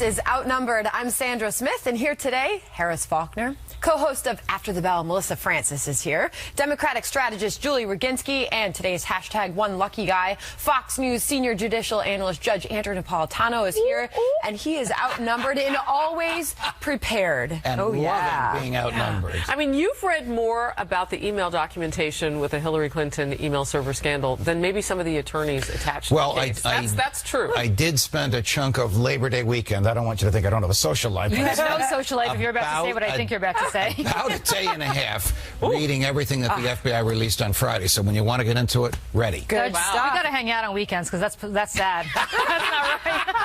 This is Outnumbered. I'm Sandra Smith, and here today, Harris Faulkner. Co-host of After the Bell, Melissa Francis is here. Democratic strategist Julie Roginski, and today's hashtag One Lucky Guy, Fox News senior judicial analyst Judge Andrew Napolitano is here, and he is outnumbered and always prepared. And loving being outnumbered. Yeah. I mean, you've read more about the email documentation with the Hillary Clinton email server scandal than maybe some of the attorneys attached to the case. That's true. I did spend a chunk of Labor Day weekend. I don't want you to think I don't have a social life. You have no social life if you're about to say what I think you're about to say. About a day and a half reading everything that the FBI released on Friday. So when you want to get into it, ready. Good stuff. We got to hang out on weekends because that's sad. That's not right.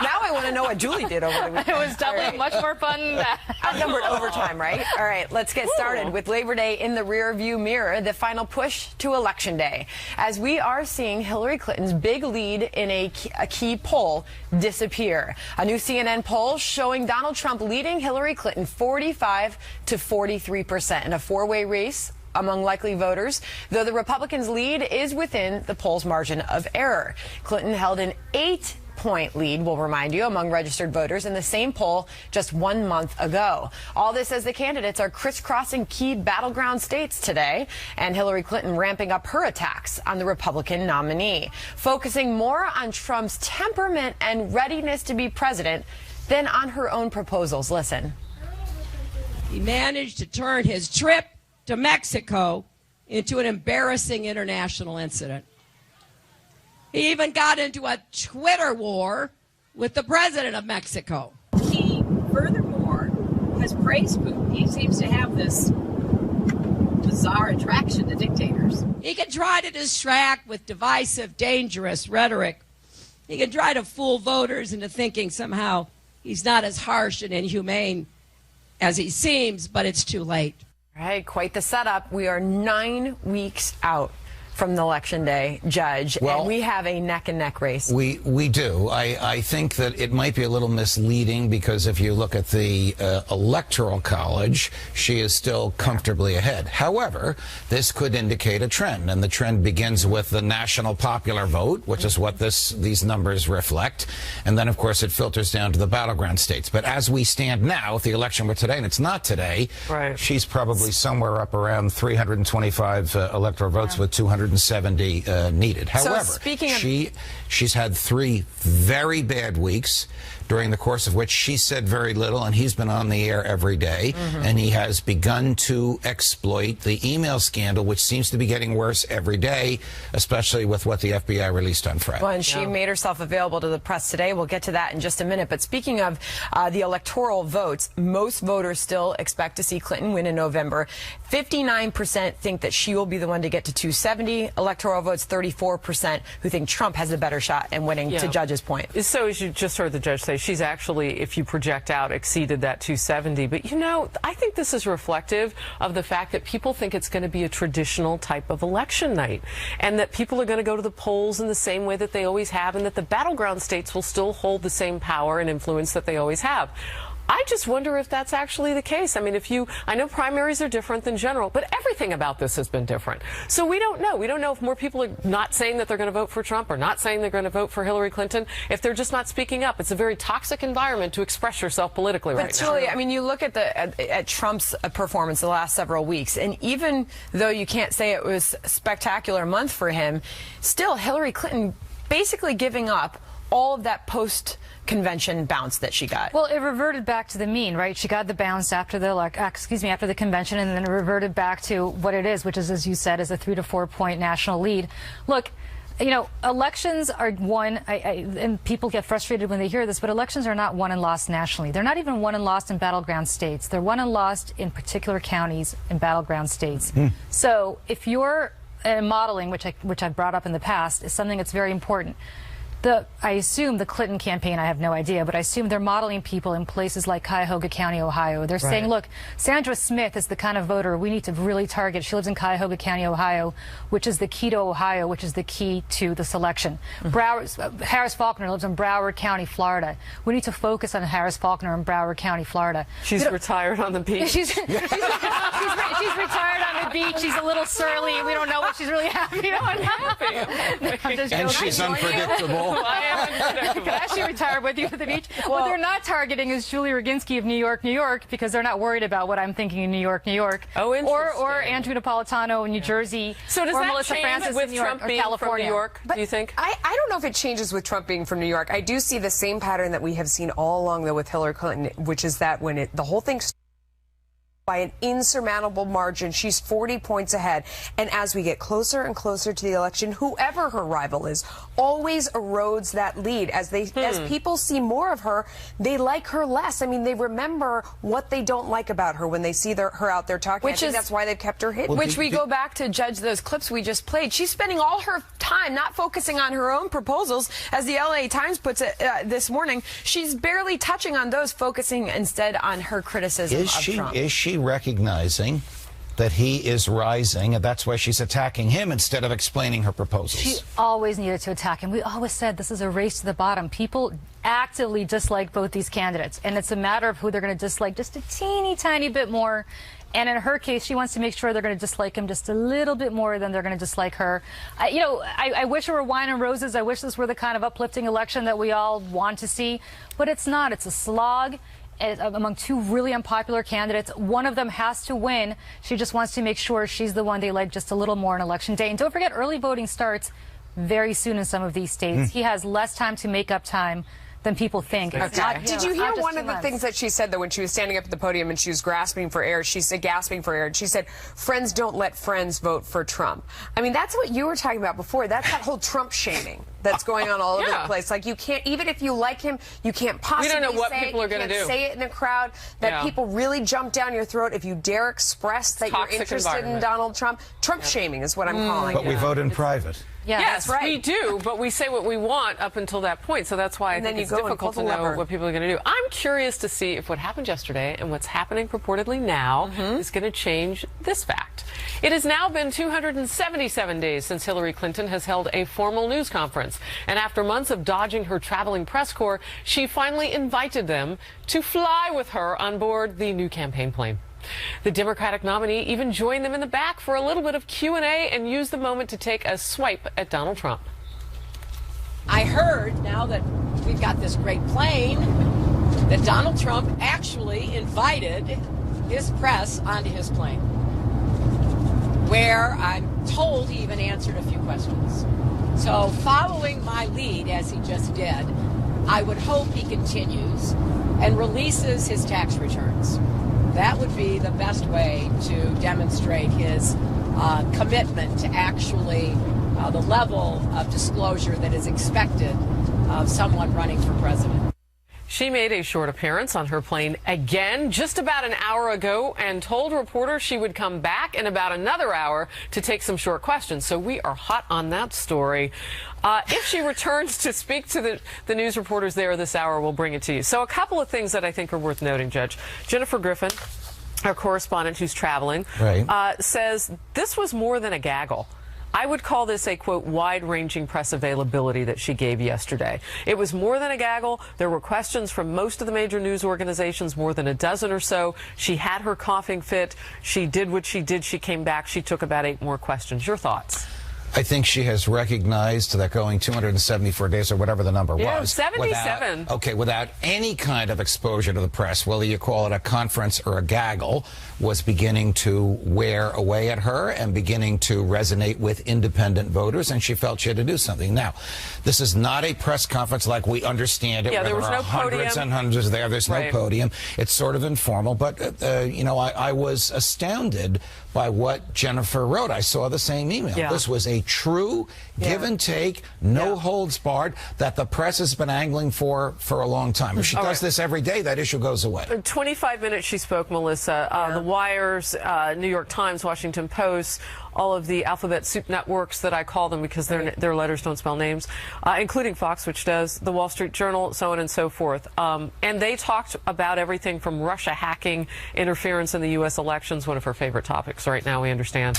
Now I want to know what Julie did over the weekend. It was definitely much more fun than that. Outnumbered overtime, right? All right, let's get started with Labor Day in the rear-view mirror, the final push to Election Day, as we are seeing Hillary Clinton's big lead in a key poll disappear. A new CNN poll showing Donald Trump leading Hillary Clinton 45 to 43% in a four-way race among likely voters, though the Republicans' lead is within the poll's margin of error. Clinton held an 8-point lead, we'll remind you, among registered voters in the same poll just 1 month ago. All this as the candidates are crisscrossing key battleground states today, and Hillary Clinton ramping up her attacks on the Republican nominee, focusing more on Trump's temperament and readiness to be president than on her own proposals. Listen. He managed to turn his trip to Mexico into an embarrassing international incident. He even got into a Twitter war with the president of Mexico. He, furthermore, has praised Putin. He seems to have this bizarre attraction to dictators. He can try to distract with divisive, dangerous rhetoric. He can try to fool voters into thinking somehow he's not as harsh and inhumane as he seems, but it's too late. All right, quite the setup. We are 9 weeks out from the Election Day, Judge, and we have a neck-and-neck race. We do. I think that it might be a little misleading because if you look at the Electoral College, she is still comfortably ahead. However, this could indicate a trend, and the trend begins with the national popular vote, which is what these numbers reflect, and then, of course, it filters down to the battleground states. But as we stand now, if the election were today, and it's not today, she's probably somewhere up around 325 electoral votes with 270 needed. However, she's had 3 very bad weeks, during the course of which she said very little, and he's been on the air every day, and he has begun to exploit the email scandal, which seems to be getting worse every day, especially with what the FBI released on Friday. Well, and she made herself available to the press today. We'll get to that in just a minute. But speaking of the electoral votes, most voters still expect to see Clinton win in November. 59% think that she will be the one to get to 270 electoral votes, 34% who think Trump has a better shot in winning, to Judge's point. So as you just heard the judge say, she's actually, if you project out, exceeded that 270. But, you know, I think this is reflective of the fact that people think it's going to be a traditional type of election night, and that people are going to go to the polls in the same way that they always have, and that the battleground states will still hold the same power and influence that they always have. I just wonder if that's actually the case. I mean, I know primaries are different than general, but everything about this has been different. So we don't know. We don't know if more people are not saying that they're going to vote for Trump or not saying they're going to vote for Hillary Clinton, if they're just not speaking up. It's a very toxic environment to express yourself politically right now. But Julie, I mean, you look at Trump's performance the last several weeks, and even though you can't say it was a spectacular month for him, still Hillary Clinton basically giving up all of that post-convention bounce that she got. Well, it reverted back to the mean, right? She got the bounce after after the convention, and then it reverted back to what it is, which is, as you said, is a 3 to 4 point national lead. Look, you know, elections are won, and people get frustrated when they hear this, but elections are not won and lost nationally. They're not even won and lost in battleground states. They're won and lost in particular counties in battleground states. So if you're modeling, which I've brought up in the past, is something that's very important. I assume the Clinton campaign, I have no idea, but I assume they're modeling people in places like Cuyahoga County, Ohio. They're saying, look, Sandra Smith is the kind of voter we need to really target. She lives in Cuyahoga County, Ohio, which is the key to Ohio, which is the key to this election. Harris Faulkner lives in Broward County, Florida. We need to focus on Harris Faulkner in Broward County, Florida. She's retired on the beach. She's retired on the the beach. She's a little surly. We don't know what she's really happy about. I'm just And joking. she's unpredictable. I am unpredictable. Could I actually retire with you to the beach? What they're not targeting is Julie Roginski of New York, New York, because they're not worried about what I'm thinking in New York, New York. Oh, interesting. Or Andrew Napolitano in New Jersey. So does or that Melissa change Francis with in New York, Trump or being California. from New York, do you think? I don't know if it changes with Trump being from New York. I do see the same pattern that we have seen all along, though, with Hillary Clinton, which is that when the whole thing started by an insurmountable margin, she's 40 points ahead. And as we get closer and closer to the election, whoever her rival is always erodes that lead. As people see more of her, they like her less. I mean, they remember what they don't like about her when they see her out there talking. I think that's why they've kept her hidden. Which we go back to judge those clips we just played. She's spending all her time not focusing on her own proposals, as the LA Times puts it this morning. She's barely touching on those, focusing instead on her criticism of Trump. Is she recognizing that he is rising, and that's why she's attacking him instead of explaining her proposals? She always needed to attack him. We always said this is a race to the bottom. People actively dislike both these candidates, and it's a matter of who they're going to dislike just a teeny tiny bit more. And in her case, she wants to make sure they're going to dislike him just a little bit more than they're going to dislike her. I wish it were wine and roses. I wish this were the kind of uplifting election that we all want to see, but it's not. It's a slog among two really unpopular candidates. One of them has to win. She just wants to make sure she's the one they like just a little more on Election Day. And don't forget, early voting starts very soon in some of these states. He has less time to make up time than people think. It's not, Did you hear one of the things that she said, though, when she was standing up at the podium and she was grasping for air? She said, gasping for air. She said, friends don't let friends vote for Trump. I mean, that's what you were talking about before. That's that whole Trump shaming that's going on all over the place. Like, you can't, even if you like him, you can't possibly we don't know what say people are going to do. Say it in a crowd, that people really jump down your throat if you dare express that you're interested in Donald Trump. Trump shaming is what I'm calling it. But we vote in private. Yeah, yes, that's right. we do, but we say what we want up until that point, so that's why I think it's difficult to know what people are going to do. I'm curious to see if what happened yesterday and what's happening purportedly now is going to change this fact. It has now been 277 days since Hillary Clinton has held a formal news conference, and after months of dodging her traveling press corps, she finally invited them to fly with her on board the new campaign plane. The Democratic nominee even joined them in the back for a little bit of Q&A and used the moment to take a swipe at Donald Trump. I heard, now that we've got this great plane, that Donald Trump actually invited his press onto his plane, where I'm told he even answered a few questions. So following my lead, as he just did, I would hope he continues and releases his tax returns. That would be the best way to demonstrate his commitment to actually the level of disclosure that is expected of someone running for president. She made a short appearance on her plane again just about an hour ago and told reporters she would come back in about another hour to take some short questions. So we are hot on that story. If she returns to speak to the news reporters there this hour, we'll bring it to you. So a couple of things that I think are worth noting, Judge. Jennifer Griffin, our correspondent who's traveling, says this was more than a gaggle. I would call this a, quote, wide-ranging press availability that she gave yesterday. It was more than a gaggle. There were questions from most of the major news organizations, more than a dozen or so. She had her coughing fit. She did what she did. She came back. She took about 8 more questions. Your thoughts? I think she has recognized that going 274 days or whatever the number was. 77. Without any kind of exposure to the press, whether you call it a conference or a gaggle, was beginning to wear away at her and beginning to resonate with independent voters, and she felt she had to do something. Now, this is not a press conference like we understand it, where there was no hundreds and hundreds there. There's no podium. It's sort of informal, but, I was astounded by what Jennifer wrote. I saw the same email. This was a true give and take, no holds barred, that the press has been angling for a long time. If she does this every day, that issue goes away. 25 minutes she spoke, Melissa. The Wires, New York Times, Washington Post, all of the alphabet soup networks that I call them because their letters don't spell names, including Fox, which does, the Wall Street Journal, so on and so forth. And they talked about everything from Russia hacking, interference in the U.S. elections, one of her favorite topics right now, we understand.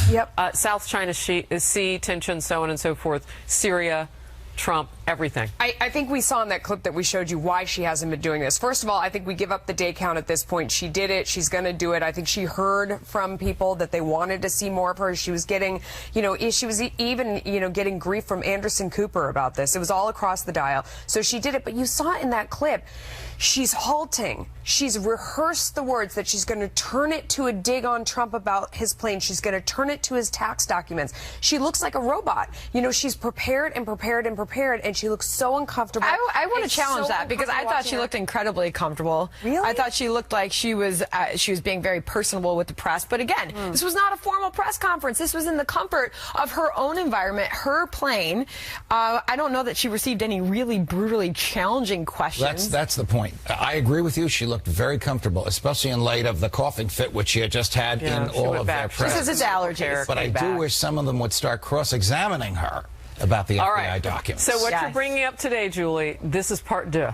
South China Sea tension, so on and so forth, Syria, Trump, everything. I think we saw in that clip that we showed you why she hasn't been doing this. First of all, I think we give up the day count at this point. She did it. She's going to do it. I think she heard from people that they wanted to see more of her. She was getting, she was even, getting grief from Anderson Cooper about this. It was all across the dial. So she did it. But you saw in that clip, she's halting. She's rehearsed the words that she's going to turn it to a dig on Trump about his plane. She's going to turn it to his tax documents. She looks like a robot. She's prepared and prepared and prepared, and she looks so uncomfortable. I want to challenge that because I thought she looked incredibly comfortable. Really? I thought she looked like she was being very personable with the press. But again, this was not a formal press conference. This was in the comfort of her own environment, her plane. I don't know that she received any really brutally challenging questions. That's the point. I agree with you. She looked very comfortable, especially in light of the coughing fit which she had just had in all of their press. She says it's allergies. But I do wish some of them would start cross-examining her about the FBI documents. So what you're bringing up today, Julie, this is part deux.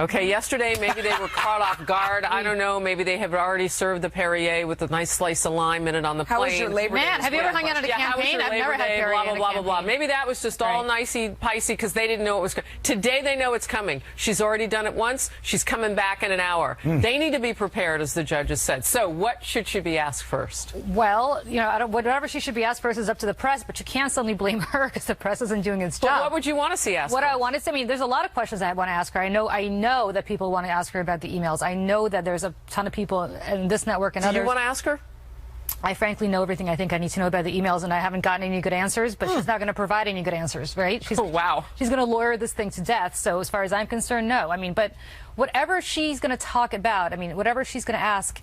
Okay, yesterday maybe they were caught off guard. I don't know. Maybe they have already served the Perrier with a nice slice of lime in it on the plane. How was your Labor Day? Man, have you ever hung out at a campaign? I've never had Perrier blah, in a blah, blah, blah. campaign. Maybe that was just all nicey-picey because they didn't know it was coming. Today they know it's coming. She's already done it once. She's coming back in an hour. They need to be prepared, as the judges said. So what should she be asked first? Well, whatever she should be asked first is up to the press, but you can't suddenly blame her because the press isn't doing its job. But what would you want to see asked? What I want to say, there's a lot of questions I want to ask her. I know that people want to ask her about the emails. I know that there's a ton of people in this network and others. Do you want to ask her? I frankly know everything I think I need to know about the emails, and I haven't gotten any good answers, but she's not going to provide any good answers, right? Wow. She's going to lawyer this thing to death, so as far as I'm concerned, no. But whatever she's going to talk about, whatever she's going to ask,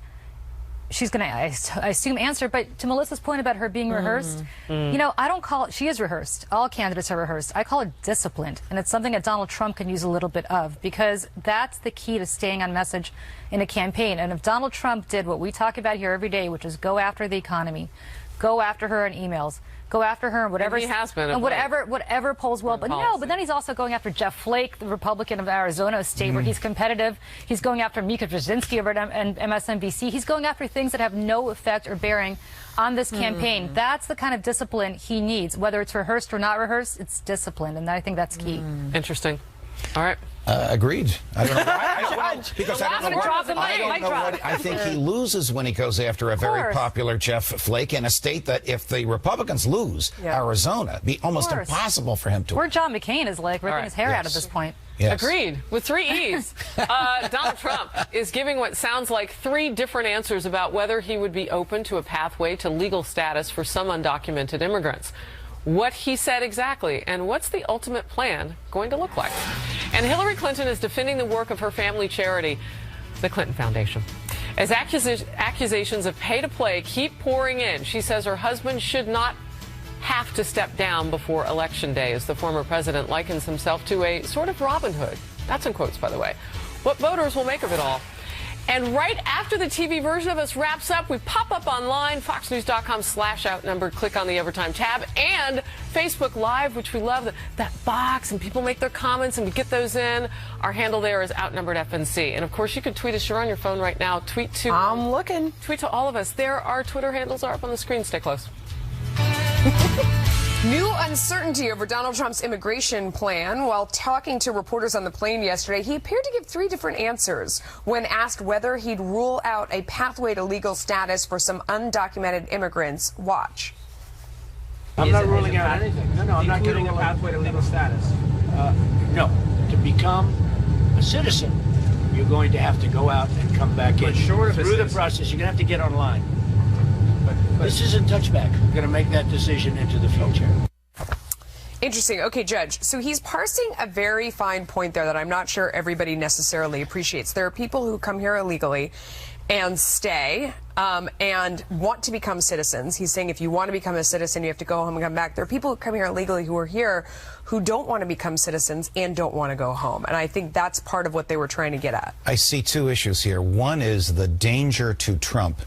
she's going to, I assume, answer. But to Melissa's point about her being rehearsed, I don't call it, she is rehearsed. All candidates are rehearsed. I call it disciplined. And it's something that Donald Trump can use a little bit of because that's the key to staying on message in a campaign. And if Donald Trump did what we talk about here every day, which is go after the economy, go after her in emails, go after her and whatever. And he has been. And whatever polls well. But no, but then he's also going after Jeff Flake, the Republican of Arizona state, where he's competitive. He's going after Mika Brzezinski over at MSNBC. He's going after things that have no effect or bearing on this campaign. That's the kind of discipline he needs. Whether it's rehearsed or not rehearsed, it's discipline, and I think that's key. Interesting. All right. Agreed. I don't know why. Because I don't know what. I think he loses when he goes after a very popular Jeff Flake in a state that if the Republicans lose, Arizona, it'd be almost impossible for him to. Where John McCain is like ripping his hair out at this point. Yes. Agreed. With 3 E's. Donald Trump is giving what sounds like 3 different answers about whether he would be open to a pathway to legal status for some undocumented immigrants. What he said exactly, and what's the ultimate plan going to look like? And Hillary Clinton is defending the work of her family charity, the Clinton Foundation. As accusations of pay-to-play keep pouring in, she says her husband should not have to step down before Election Day, as the former president likens himself to a sort of Robin Hood. That's in quotes, by the way. What voters will make of it all. And right after the TV version of us wraps up, we pop up online, foxnews.com/outnumbered. Click on the Overtime tab and Facebook Live, which we love, that box, and people make their comments, and we get those in. Our handle there is Outnumbered FNC. And, of course, you can tweet us. You're on your phone right now. Tweet to... I'm looking. Tweet to all of us. There, our Twitter handles are up on the screen. Stay close. New uncertainty over Donald Trump's immigration plan. While talking to reporters on the plane yesterday, he appeared to give 3 different answers when asked whether he'd rule out a pathway to legal status for some undocumented immigrants. Watch. I'm not ruling out anything. No, I'm not getting a pathway to legal status. No. To become a citizen, you're going to have to go out and come back in. Through the process, you're going to have to get online. This isn't touchback. We're going to make that decision into the future. Interesting. Okay, Judge. So he's parsing a very fine point there that I'm not sure everybody necessarily appreciates. There are people who come here illegally and stay and want to become citizens. He's saying if you want to become a citizen, you have to go home and come back. There are people who come here illegally who are here who don't want to become citizens and don't want to go home. And I think that's part of what they were trying to get at. I see 2 issues here. One is the danger to Trump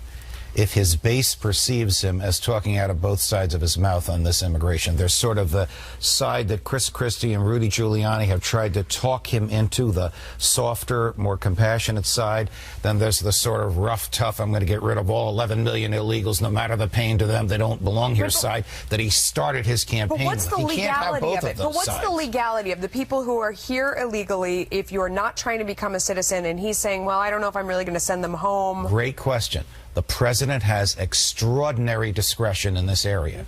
if his base perceives him as talking out of both sides of his mouth on this immigration. There's sort of the side that Chris Christie and Rudy Giuliani have tried to talk him into, the softer, more compassionate side. Then there's the sort of rough, tough, I'm going to get rid of all 11 million illegals, no matter the pain to them, they don't belong here side, that he started his campaign with. But what's the legality of it? But what's the legality of the people who are here illegally if you're not trying to become a citizen, and he's saying, well, I don't know if I'm really going to send them home? Great question. The president has extraordinary discretion in this area.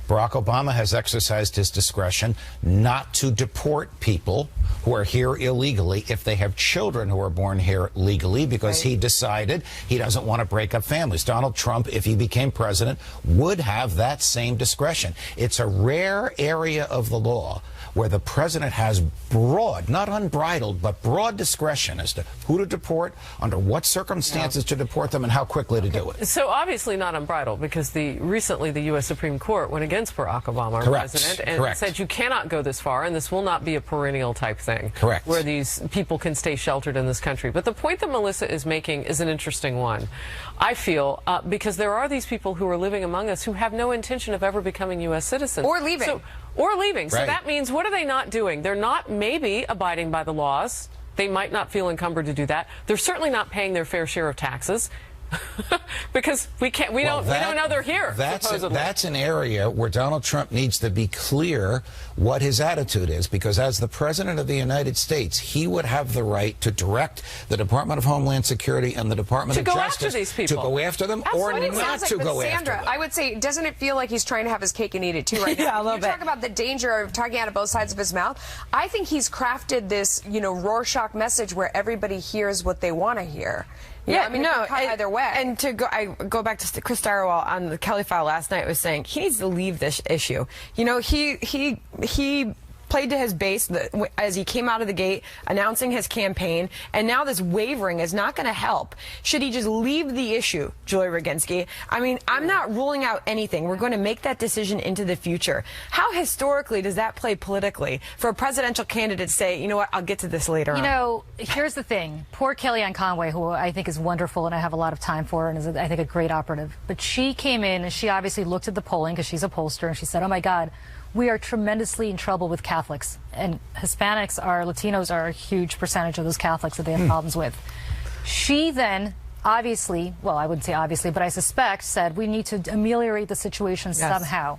Barack Obama has exercised his discretion not to deport people who are here illegally if they have children who are born here legally, because he decided he doesn't want to break up families. Donald Trump, if he became president, would have that same discretion. It's a rare area of the law where the president has broad, not unbridled, but broad discretion as to who to deport, under what circumstances to deport them, and how quickly to do it. So obviously not unbridled, because recently the U.S. Supreme Court went against Barack Obama, our president, and said you cannot go this far, and this will not be a perennial type thing. Correct. Where these people can stay sheltered in this country. But the point that Melissa is making is an interesting one, I feel, because there are these people who are living among us who have no intention of ever becoming U.S. citizens. Or leaving. So that means, what are they not doing? They're not maybe abiding by the laws. They might not feel encumbered to do that. They're certainly not paying their fair share of taxes. Because we don't know they're here, supposedly. That's an area where Donald Trump needs to be clear what his attitude is, because as the President of the United States, he would have the right to direct the Department of Homeland Security and the Department of Justice to go after them or not to go after them. I would say, doesn't it feel like he's trying to have his cake and eat it too right now? Yeah, a little bit. You talk about the danger of talking out of both sides of his mouth. I think he's crafted this, Rorschach message where everybody hears what they want to hear. Yeah, I mean, either way. And I go back to Chris Starwell on the Kelly File last night, was saying he needs to leave this issue. He played to his base as he came out of the gate announcing his campaign, and now this wavering is not going to help. Should he just leave the issue, Julie Roginski? I mean, I'm not ruling out anything. We're going to make that decision into the future. How historically does that play politically for a presidential candidate to say, you know what, I'll get to this later on? Here's the thing. Poor Kellyanne Conway, who I think is wonderful and I have a lot of time for and is, I think, a great operative. But she came in and she obviously looked at the polling, because she's a pollster, and she said, oh my God, we are tremendously in trouble with Catholics, and Latinos are a huge percentage of those Catholics that they have problems with. She then obviously, well, I wouldn't say obviously, but I suspect said we need to ameliorate the situation somehow.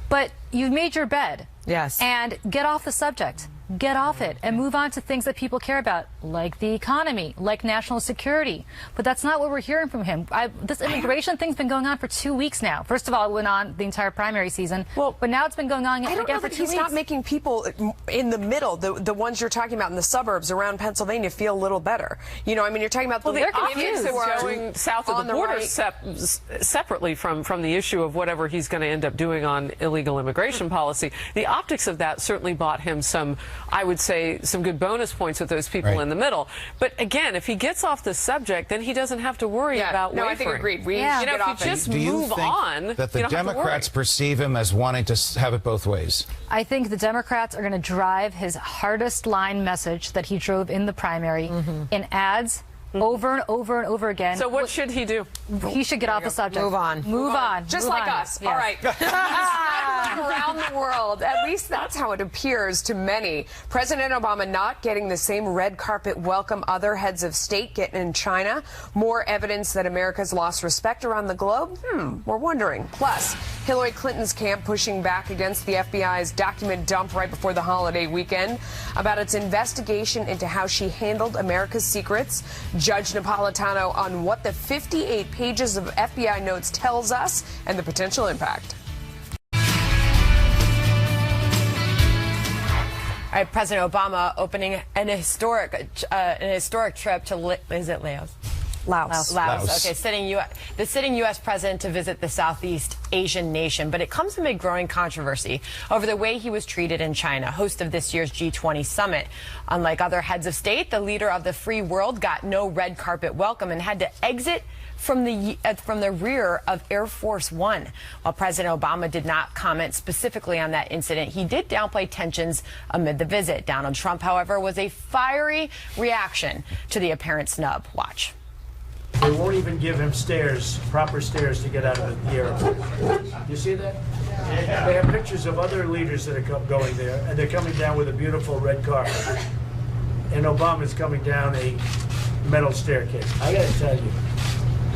But you've made your bed. Yes. And get off the subject. Get off it and move on to things that people care about, like the economy, like national security. But that's not what we're hearing from him. This immigration thing's been going on for 2 weeks now. First of all, it went on the entire primary season. But now it's been going on again for 2 weeks. He's not making people in the middle, the ones you're talking about in the suburbs around Pennsylvania, feel a little better. You're talking about the optics of going south of the border separately from the issue of whatever he's going to end up doing on illegal immigration policy. The optics of that certainly bought him some, I would say, some good bonus points with those people in the middle. But again, if he gets off the subject, then he doesn't have to worry about wavering. I think agreed. If you just move on, that the Democrats perceive him as wanting to have it both ways? I think the Democrats are going to drive his hardest line message that he drove in the primary in ads over and over and over again. So what should he do? He should get off the subject. Move on. Move on. Just like us. All right. Around the world, at least that's how it appears to many. President Obama not getting the same red carpet welcome other heads of state get in China. More evidence that America's lost respect around the globe? We're wondering. Plus, Hillary Clinton's camp pushing back against the FBI's document dump right before the holiday weekend about its investigation into how she handled America's secrets. Judge Napolitano on what the 58 pages of FBI notes tells us and the potential impact. All right, President Obama opening an historic trip to is it Laos? Laos. Okay, the sitting U.S. president to visit the Southeast Asian nation, but it comes amid growing controversy over the way he was treated in China, host of this year's G20 summit. Unlike other heads of state, the leader of the free world got no red carpet welcome and had to exit from the rear of Air Force One. While President Obama did not comment specifically on that incident, he did downplay tensions amid the visit. Donald Trump, however, was a fiery reaction to the apparent snub. Watch. They won't even give him stairs, proper stairs to get out of the airport. You see that? They have pictures of other leaders that are going there, and they're coming down with a beautiful red carpet. And Obama's coming down a metal staircase. I got to tell you,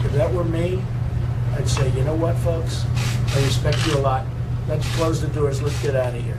if that were me, I'd say, you know what, folks? I respect you a lot. Let's close the doors. Let's get out of here.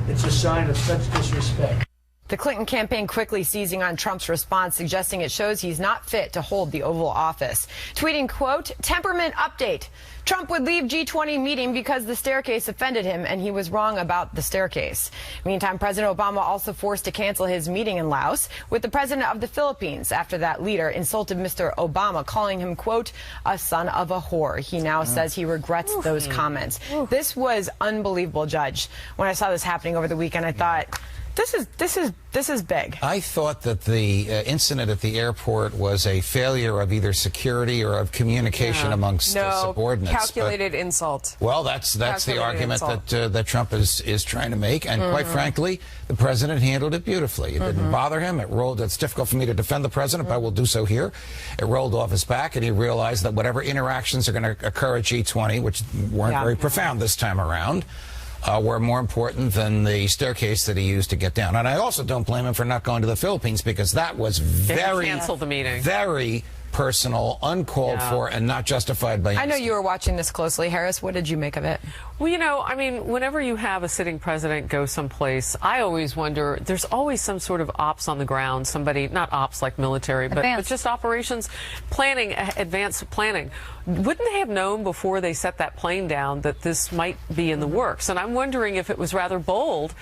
It's a sign of such disrespect. The Clinton campaign quickly seizing on Trump's response, suggesting it shows he's not fit to hold the Oval Office. Tweeting, quote, temperament update. Trump would leave G20 meeting because the staircase offended him, and he was wrong about the staircase. Meantime, President Obama also forced to cancel his meeting in Laos with the president of the Philippines after that leader insulted Mr. Obama, calling him, quote, a son of a whore. He now says he regrets those comments. This was unbelievable, Judge. When I saw this happening over the weekend, I thought, this is big. I thought that the incident at the airport was a failure of either security or of communication amongst subordinates. Calculated insult. Well, that's the argument that Trump is trying to make, and quite frankly, the president handled it beautifully. It didn't bother him. It rolled. It's difficult for me to defend the president, but I will do so here. It rolled off his back, and he realized that whatever interactions are going to occur at G20, which weren't very profound this time around, were more important than the staircase that he used to get down. And I also don't blame him for not going to the Philippines, because that was very, canceled the meeting. Very personal, uncalled for, and not justified by I know you were watching this closely, Harris. What did you make of it? Well, you know, I mean, whenever you have a sitting president go someplace, I always wonder, there's always some sort of ops on the ground, somebody, not ops like military, but just operations planning, advanced planning. Wouldn't they have known before they set that plane down that this might be in the works? And I'm wondering if it was rather bold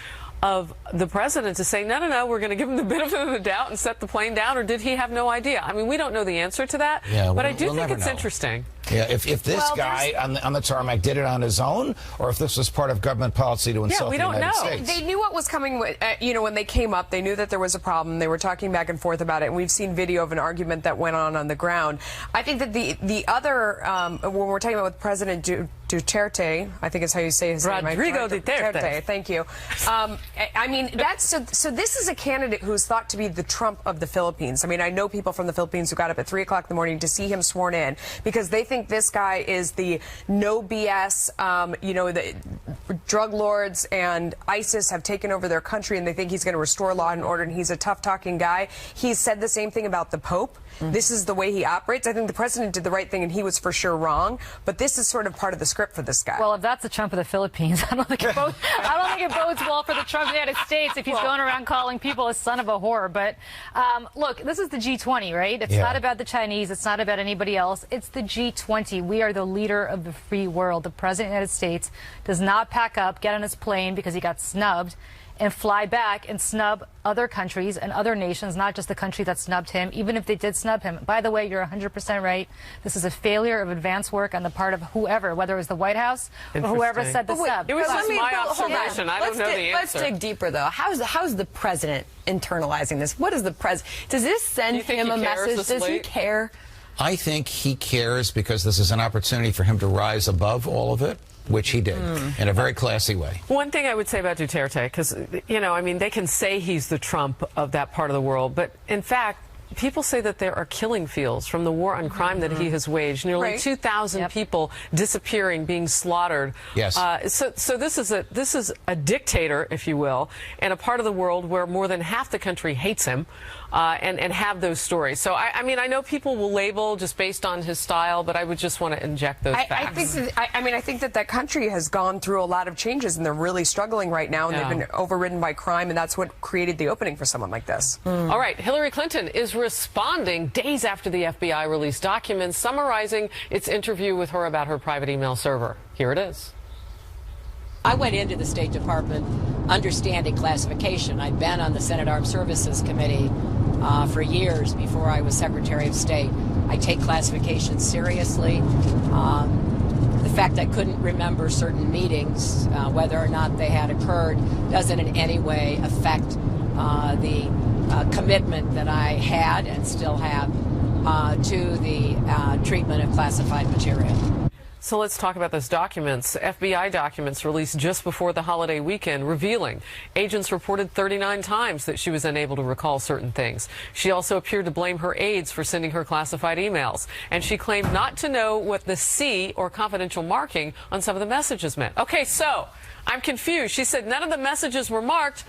of the president to say, no, we're going to give him the benefit of the doubt and set the plane down, or did he have no idea? I mean, we don't know the answer to that, but I do think it's interesting. Yeah, if this guy on the tarmac did it on his own, or if this was part of government policy to insult the United States. They knew what was coming. You know, when they came up, they knew that there was a problem. They were talking back and forth about it, and we've seen video of an argument that went on the ground. I think that the other, when we're talking about with President Duterte, I think is how you say his name. Rodrigo Duterte. Thank you. I mean, that's so this is a candidate who's thought to be the Trump of the Philippines. I mean, I know people from the Philippines who got up at 3 o'clock in the morning to see him sworn in because they think this guy is the no BS, you know, the drug lords and ISIS have taken over their country, and they think he's going to restore law and order, and he's a tough-talking guy. He's said the same thing about the Pope. This is the way he operates. I think the president did the right thing, and he was for sure wrong, but this is sort of part of the script for this guy. Well, if that's the Trump of the Philippines, I don't think it bodes well for the Trump of the United States if he's going around calling people a son of a whore. But look, this is the G20, right? It's not about the Chinese. It's not about anybody else. It's the G20. We are the leader of the free world. The president of the United States does not pack up, get on his plane because he got snubbed, and fly back and snub other countries and other nations, not just the country that snubbed him, even if they did snub him. By the way, you're 100% right. This is a failure of advance work on the part of whoever, whether it was the White House or whoever said the sub. It was just my observation. I don't know the answer. Let's dig deeper, though. How's the president internalizing this? What is the president? Does this send him a message? Does he care? I think he cares because this is an opportunity for him to rise above all of it, which he did in a very classy way. One thing I would say about Duterte, because, you know, I mean, they can say he's the Trump of that part of the world, but in fact, people say that there are killing fields from the war on crime that he has waged. Nearly 2,000 people disappearing, being slaughtered. Yes. So this is a dictator, if you will, in a part of the world where more than half the country hates him. And have those stories. So, I mean, I know people will label just based on his style, but I would just want to inject those facts. I think that country has gone through a lot of changes, and they're really struggling right now, and they've been overridden by crime, and that's what created the opening for someone like this. All right, Hillary Clinton is responding days after the FBI released documents summarizing its interview with her about her private email server. Here it is. I went into the State Department understanding classification. I'd been on the Senate Armed Services Committee for years before I was Secretary of State. I take classification seriously. The fact I couldn't remember certain meetings, whether or not they had occurred, doesn't in any way affect the commitment that I had and still have to the treatment of classified material. So let's talk about those documents. FBI documents released just before the holiday weekend revealing agents reported 39 times that she was unable to recall certain things. She also appeared to blame her aides for sending her classified emails. And she claimed not to know what the C or confidential marking on some of the messages meant. Okay, so I'm confused. She said none of the messages were marked,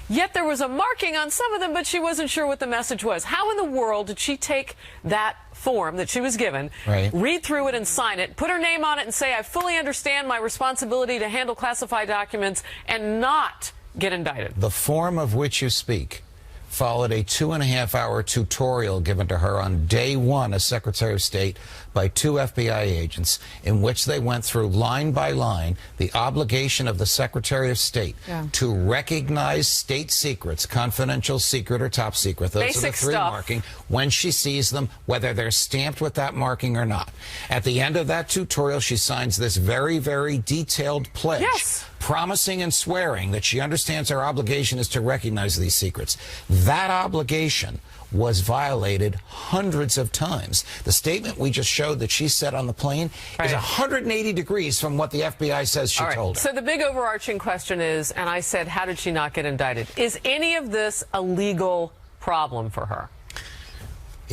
yet there was a marking on some of them, but she wasn't sure what the message was. How in the world did she take that form that she was given, read through it and sign it, put her name on it and say, I fully understand my responsibility to handle classified documents, and not get indicted? The form of which you speak followed a 2.5-hour tutorial given to her on day one as Secretary of State by 2 FBI agents, in which they went through line by line the obligation of the Secretary of State to recognize state secrets, confidential, secret, or top secret. Those Basic are the 3 stuff. marking, when she sees them, whether they're stamped with that marking or not. At the end of that tutorial, she signs this very, very detailed pledge. Yes. Promising and swearing that she understands her obligation is to recognize these secrets. That obligation was violated hundreds of times. The statement we just showed that she said on the plane is 180 degrees from what the FBI says she told her. So the big overarching question is, and I said, how did she not get indicted? Is any of this a legal problem for her?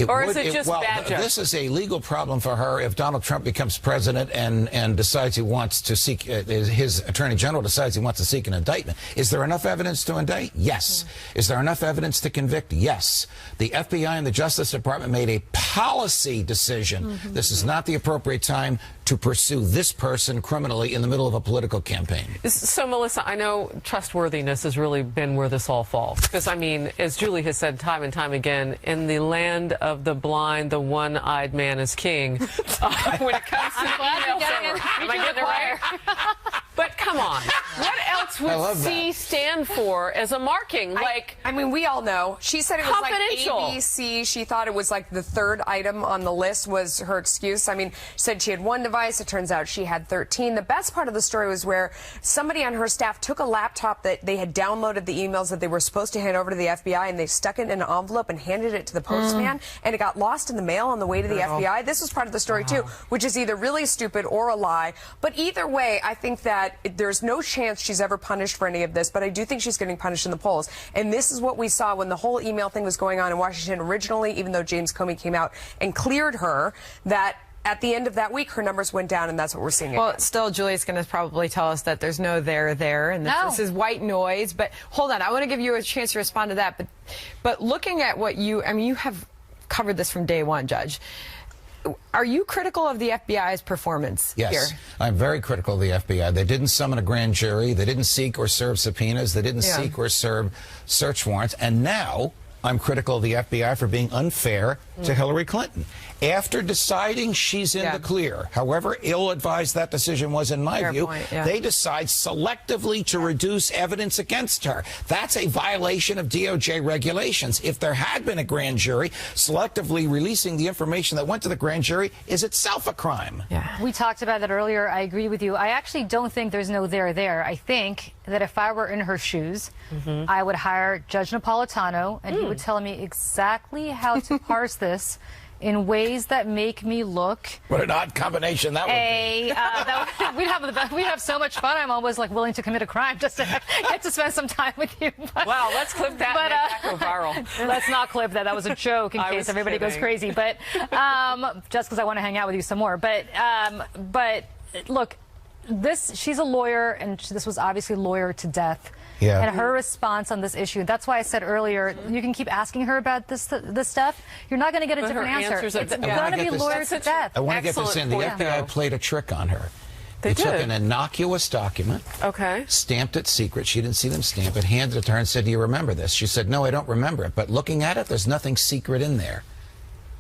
Or is it just bad judgment? This is a legal problem for her if Donald Trump becomes president and decides he wants to seek, his attorney general decides he wants to seek an indictment. Is there enough evidence to indict? Yes. Is there enough evidence to convict? Yes. The FBI and the Justice Department made a policy decision. This is not the appropriate time to pursue this person criminally in the middle of a political campaign. So, Melissa, I know trustworthiness has really been where this all falls. Because, I mean, as Julie has said time and time again, in the land of the blind, the one-eyed man is king. When it comes to email server. Am I getting it right? But come on. What else would C stand for as a marking? I mean, we all know. She said it was like ABC. She thought it was like the 3rd item on the list was her excuse. I mean, she said she had 1 device. It turns out she had 13. The best part of the story was where somebody on her staff took a laptop that they had downloaded the emails that they were supposed to hand over to the FBI, and they stuck it in an envelope and handed it to the postman, and it got lost in the mail on the way to the FBI. This was part of the story, too, which is either really stupid or a lie. But either way, I think that there's no chance she's ever punished for any of this, but I do think she's getting punished in the polls. And this is what we saw when the whole email thing was going on in Washington originally, even though James Comey came out and cleared her, that at the end of that week, her numbers went down, and that's what we're seeing Well, again. still, Julie's going to probably tell us that there's no there, and that this is white noise. But hold on, I want to give you a chance to respond to that. But looking at what you have covered this from day one, Judge. Are you critical of the FBI's performance here? Yes, I'm very critical of the FBI. They didn't summon a grand jury. They didn't seek or serve subpoenas. They didn't seek or serve search warrants. And now I'm critical of the FBI for being unfair to Hillary Clinton. After deciding she's in the clear, however ill-advised that decision was in my view, they decide selectively to reduce evidence against her. That's a violation of DOJ regulations. If there had been a grand jury, selectively releasing the information that went to the grand jury is itself a crime. We talked about that earlier. I agree with you. I actually don't think there's no there. I think that if I were in her shoes, I would hire Judge Napolitano, and he would tell me exactly how to parse this in ways that make me look. What an odd combination that would be. We'd have so much fun. I'm always like willing to commit a crime just to get to spend some time with you. Wow, let's clip that and make that go viral. Let's not clip that. That was a joke in case everybody goes crazy. But just because I want to hang out with you some more. But look, she's a lawyer, and this was obviously lawyer to death. And her response on this issue, that's why I said earlier, you can keep asking her about this stuff. You're not going to get a different answer. It's going to be lawyer to death. I want to get this in. The FBI played a trick on her. They took an innocuous document, stamped it secret. She didn't see them stamp it, handed it to her and said, do you remember this? She said, no, I don't remember it. But looking at it, there's nothing secret in there.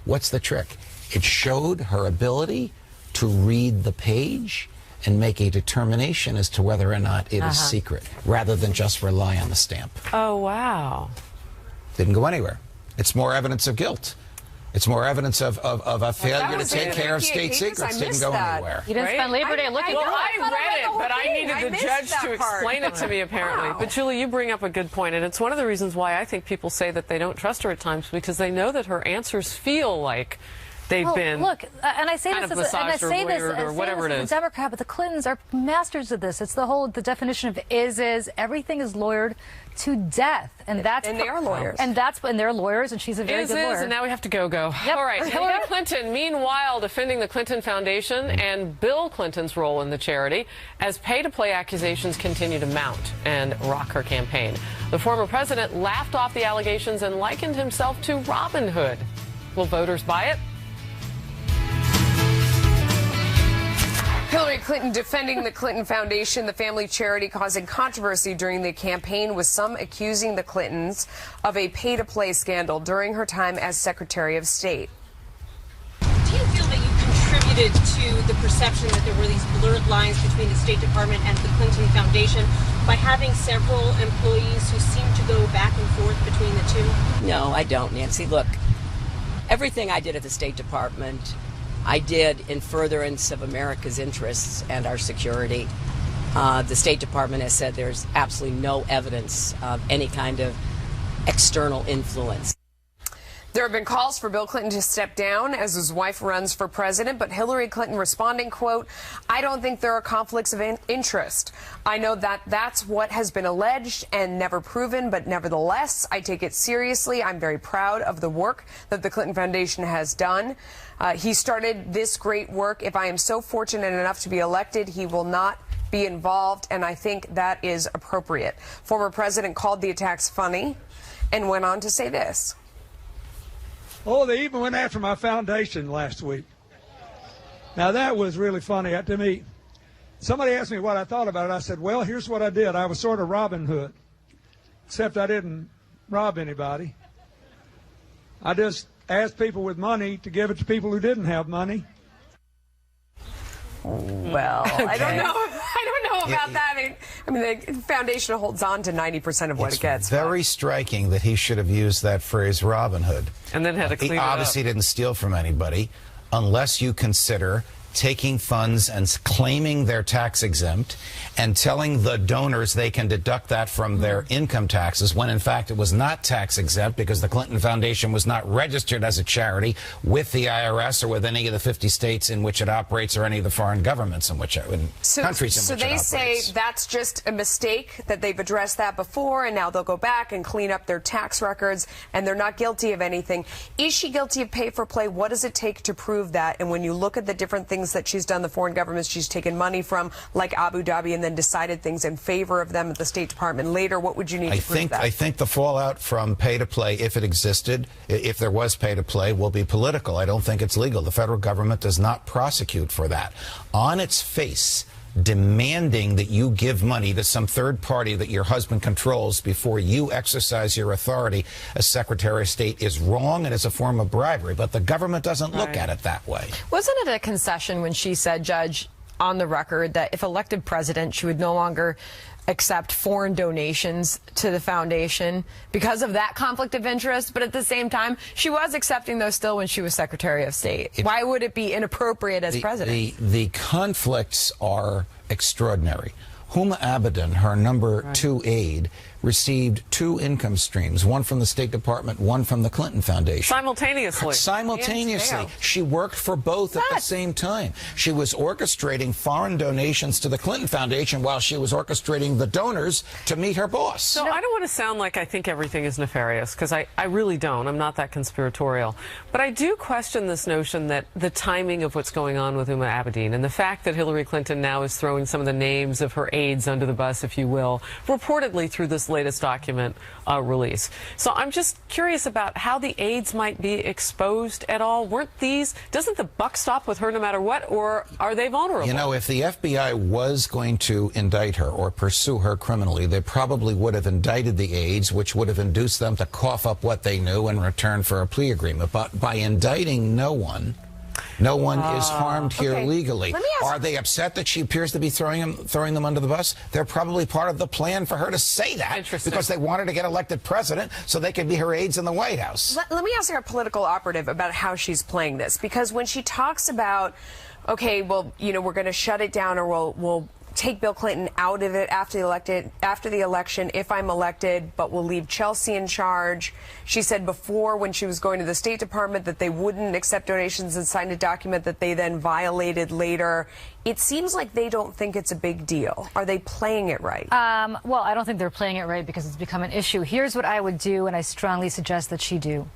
What's the trick? It showed her ability to read the page and make a determination as to whether or not it is secret, rather than just rely on the stamp. Oh, wow. Didn't go anywhere. It's more evidence of guilt. It's more evidence of a failure to take care of state secrets. Didn't go anywhere. You didn't spend Labor Day looking Well, at I read it, but I needed the judge to explain it to me, apparently. But, Julie, you bring up a good point, and it's one of the reasons why I think people say that they don't trust her at times, because they know that her answers feel like they've been look, and I say kind this of as, and I massaged or say this lawyered or whatever it as is. a Democrat, but the Clintons are masters of this. It's the definition of is. Everything is lawyered to death, and they are lawyers, and they're lawyers, and she's a very good lawyer. And now we have to go. Yep. All right, Hillary Clinton, meanwhile, defending the Clinton Foundation and Bill Clinton's role in the charity as pay-to-play accusations continue to mount and rock her campaign. The former president laughed off the allegations and likened himself to Robin Hood. Will voters buy it? Hillary Clinton defending the Clinton Foundation, the family charity causing controversy during the campaign, with some accusing the Clintons of a pay-to-play scandal during her time as Secretary of State. Do you feel that you contributed to the perception that there were these blurred lines between the State Department and the Clinton Foundation by having several employees who seem to go back and forth between the two? No, I don't, Nancy. Look, everything I did at the State Department, I did in furtherance of America's interests and our security. The State Department has said there's absolutely no evidence of any kind of external influence. There have been calls for Bill Clinton to step down as his wife runs for president, but Hillary Clinton responding, quote, "I don't think there are conflicts of interest. I know that that's what has been alleged and never proven, but nevertheless, I take it seriously. I'm very proud of the work that the Clinton Foundation has done. He started this great work. If I am so fortunate enough to be elected, he will not be involved, and I think that is appropriate." Former president called the attacks funny and went on to say this. "Oh, they even went after my foundation last week. Now, that was really funny to me. Somebody asked me what I thought about it. I said, well, here's what I did. I was sort of Robin Hood, except I didn't rob anybody. I just asked people with money to give it to people who didn't have money." Well, okay. I don't know about that. I mean, the foundation holds on to 90% of what it gets. It's very striking that he should have used that phrase Robin Hood. And then had to clean it up. He obviously didn't steal from anybody, unless you consider taking funds and claiming they're tax exempt and telling the donors they can deduct that from their income taxes, when in fact it was not tax exempt because the Clinton Foundation was not registered as a charity with the IRS or with any of the 50 states in which it operates or any of the foreign governments in which countries in which it operates. So they say that's just a mistake, that they've addressed that before, and now they'll go back and clean up their tax records, and they're not guilty of anything. Is she guilty of pay for play? What does it take to prove that? And when you look at the different things that she's done, the foreign governments she's taken money from, like Abu Dhabi, and then decided things in favor of them at the State Department later, what would you need to prove that? I think the fallout from pay to play, if it existed, if there was pay to play, will be political. I don't think it's legal. The federal government does not prosecute for that. On its face, demanding that you give money to some third party that your husband controls before you exercise your authority as Secretary of State is wrong and is a form of bribery, but the government doesn't look at it that way. Wasn't it a concession when she said, Judge, on the record, that if elected president, she would no longer accept foreign donations to the foundation because of that conflict of interest, but at the same time, she was accepting those still when she was Secretary of State? Why would it be inappropriate as president? The conflicts are extraordinary. Huma Abedin, her number 2 aide, received 2 income streams, one from the State Department, one from the Clinton Foundation. Simultaneously. She worked for both at the same time. She was orchestrating foreign donations to the Clinton Foundation while she was orchestrating the donors to meet her boss. So I don't want to sound like I think everything is nefarious, because I really don't. I'm not that conspiratorial. But I do question this notion that the timing of what's going on with Huma Abedin and the fact that Hillary Clinton now is throwing some of the names of her aides under the bus, if you will, reportedly through this latest document release. So I'm just curious about how the aides might be exposed at all. Doesn't the buck stop with her no matter what, or are they vulnerable? You know, if the FBI was going to indict her or pursue her criminally, they probably would have indicted the aides, which would have induced them to cough up what they knew in return for a plea agreement. But by indicting no one is harmed here legally. Are they upset that she appears to be throwing them under the bus? They're probably part of the plan for her to say that, because they want her to get elected president so they could be her aides in the White House. Let me ask our political operative about how she's playing this, because when she talks about, okay, well, you know, we're going to shut it down, or we'll take Bill Clinton out of it after the election if I'm elected, but will leave Chelsea in charge. She said before, when she was going to the State Department, that they wouldn't accept donations and signed a document that they then violated later. It seems like they don't think it's a big deal. Are they playing it right? Well, I don't think they're playing it right because it's become an issue. Here's what I would do, and I strongly suggest that she do.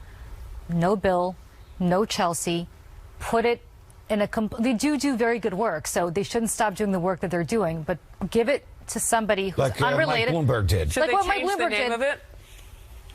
No Bill, no Chelsea. Put it in a... They do very good work, so they shouldn't stop doing the work that they're doing, but give it to somebody who's unrelated. Like Bloomberg did. Should like they what Mike change Bloomberg the name did. of it?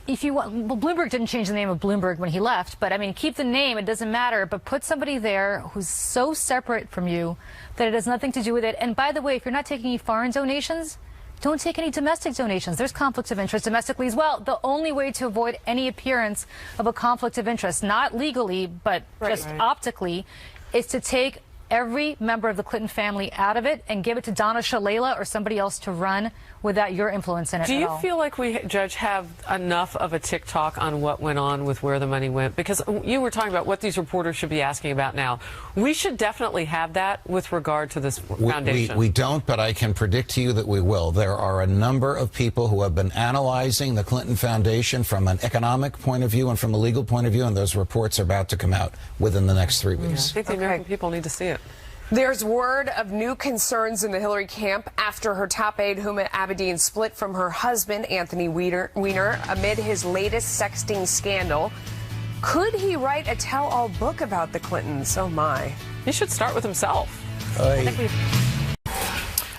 If you want, well, Bloomberg didn't change the name of Bloomberg when he left, but I mean, keep the name, it doesn't matter, but put somebody there who's so separate from you that it has nothing to do with it. And by the way, if you're not taking any foreign donations, don't take any domestic donations. There's conflicts of interest domestically as well. The only way to avoid any appearance of a conflict of interest, not legally, but just optically, is to take every member of the Clinton family out of it and give it to Donna Shalala or somebody else to run without your influence in it Do at you all. feel like we, Judge, have enough of a TikTok on what went on with where the money went? Because you were talking about what these reporters should be asking about now. We should definitely have that with regard to this foundation. We don't, but I can predict to you that we will. There are a number of people who have been analyzing the Clinton Foundation from an economic point of view and from a legal point of view, and those reports are about to come out within the next 3 weeks. I think the American people need to see it. There's word of new concerns in the Hillary camp after her top aide, Huma Abedin, split from her husband, Anthony Weiner, amid his latest sexting scandal. Could he write a tell-all book about the Clintons? Oh, my. He should start with himself.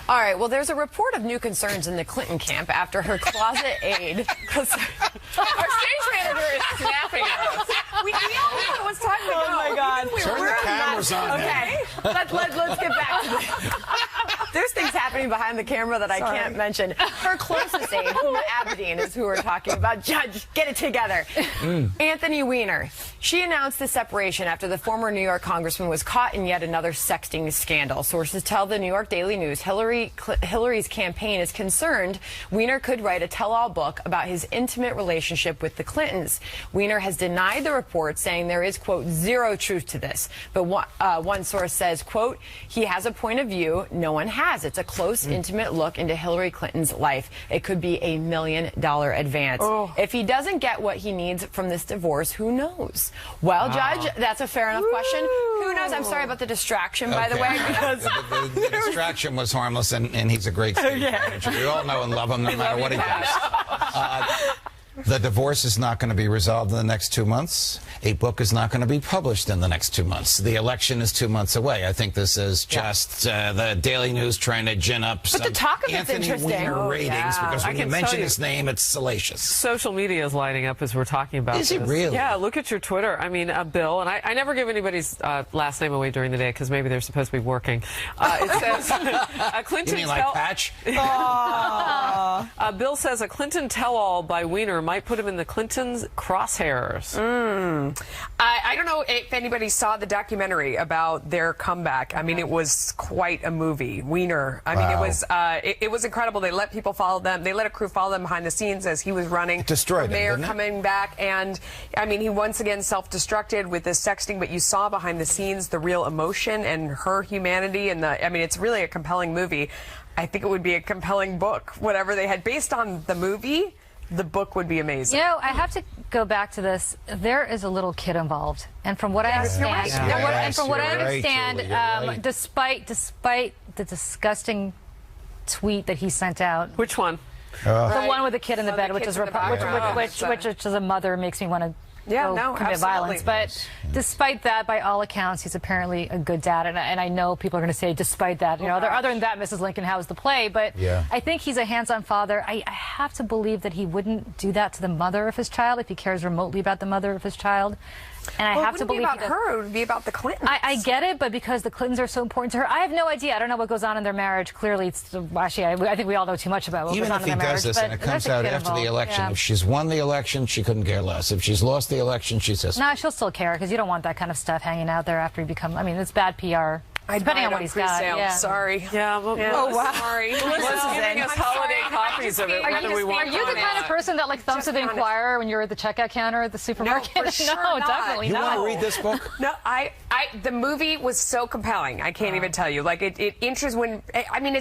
All right, well, there's a report of new concerns in the Clinton camp after her closet aide. Our stage manager is snapping at us. We all knew it was time to go. Oh, my God. Turn the cameras on. Okay, let's get back to this. There's things happening behind the camera that I can't mention. Her closest aide, Huma Abedin, is who we're talking about. Judge, get it together. Anthony Weiner. She announced the separation after the former New York congressman was caught in yet another sexting scandal. Sources tell the New York Daily News Hillary's campaign is concerned Weiner could write a tell-all book about his intimate relationship with the Clintons. Weiner has denied the report, saying there is, quote, zero truth to this. But one source says, quote, he has a point of view no one has. It's a close, intimate look into Hillary Clinton's life. It could be $1 million advance. If he doesn't get what he needs from this divorce, who knows? Well, Judge, that's a fair enough question. Who knows? I'm sorry about the distraction, by the way. Because the distraction was harmless, and he's a great stage manager. We all know and love him no matter what he does. The divorce is not going to be resolved in the next 2 months. A book is not going to be published in the next 2 months. The election is 2 months away. I think this is just the Daily News trying to gin up some the talk of it's Anthony interesting. Weiner ratings because when you mention his name, it's salacious. Social media is lighting up as we're talking about this. Is it really? Yeah, look at your Twitter. I mean, Bill, and I never give anybody's last name away during the day because maybe they're supposed to be working. It says, Clinton... You mean like Patch? Bill says a Clinton tell-all by Weiner might put him in the Clintons' crosshairs. I don't know if anybody saw the documentary about their comeback. I mean, it was quite a movie. Weiner. I mean, it was incredible. They let people follow them. They let a crew follow them behind the scenes as he was running. It destroyed the mayor him, didn't it? coming back, and I mean, he once again self-destructed with this sexting. But you saw behind the scenes the real emotion and her humanity, and I mean, it's really a compelling movie. I think it would be a compelling book. Whatever they had based on the movie. The book would be amazing. You know, I have to go back to this. There is a little kid involved, and from what I understand, despite the disgusting tweet that he sent out, which one? The one with the kid in the bed, which is a mother, makes me want to commit violence. But despite that, by all accounts, he's apparently a good dad, and I know people are going to say, despite that, you know, other than that, Mrs. Lincoln, how's the play? But I think he's a hands-on father. I have to believe that he wouldn't do that to the mother of his child if he cares remotely about the mother of his child. And I have to believe it wouldn't be about her. It would be about the Clintons. I get it, but because the Clintons are so important to her, I have no idea. I don't know what goes on in their marriage. Clearly, actually, I think we all know too much about what goes on in their marriage. Even if he does this and it comes out after the election, if she's won the election, she couldn't care less. If she's lost the election, she says... No, she'll still care because you don't want that kind of stuff hanging out there after you become... I mean, it's bad PR Depending on what he's got, yeah. Sorry. Yeah. Well, Oh, wow. Sorry. Melissa's giving us holiday copies of it, whether we want Are you the kind of person that thumbs to the Inquirer when you're at the checkout counter at the supermarket? No, for sure no, not. definitely You not. want to read this book? No, the movie was so compelling. I can't even tell you. Like it interests when I mean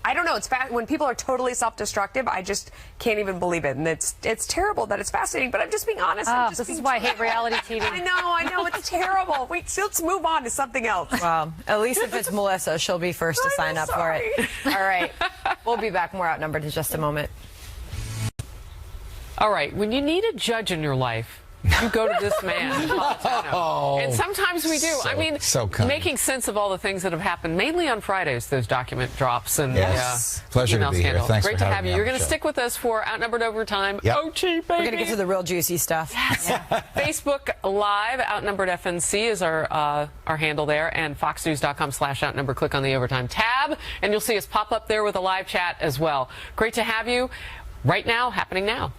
I don't know. It's when people are totally self-destructive. I just can't even believe it, and it's terrible that it's fascinating. But I'm just being honest. This is why I hate reality TV. I know, it's terrible. Let's move on to something else. Well, at least if it's Melissa, she'll be first to sign up for it. All right, we'll be back more Outnumbered in just a moment. All right, when you need a judge in your life, you go to this man. And sometimes we do. I mean, making sense of all the things that have happened, mainly on Fridays, those document drops and pleasure email to be scandal. here. Thanks Great for to have having you. me You're on going the to show. stick with us for Outnumbered Overtime. Yep. OG, baby. We're going to get to the real juicy stuff. Facebook Live, Outnumbered FNC is our handle there, and foxnews.com/outnumbered. Click on the Overtime tab, and you'll see us pop up there with a live chat as well. Great to have you. Right now, happening now.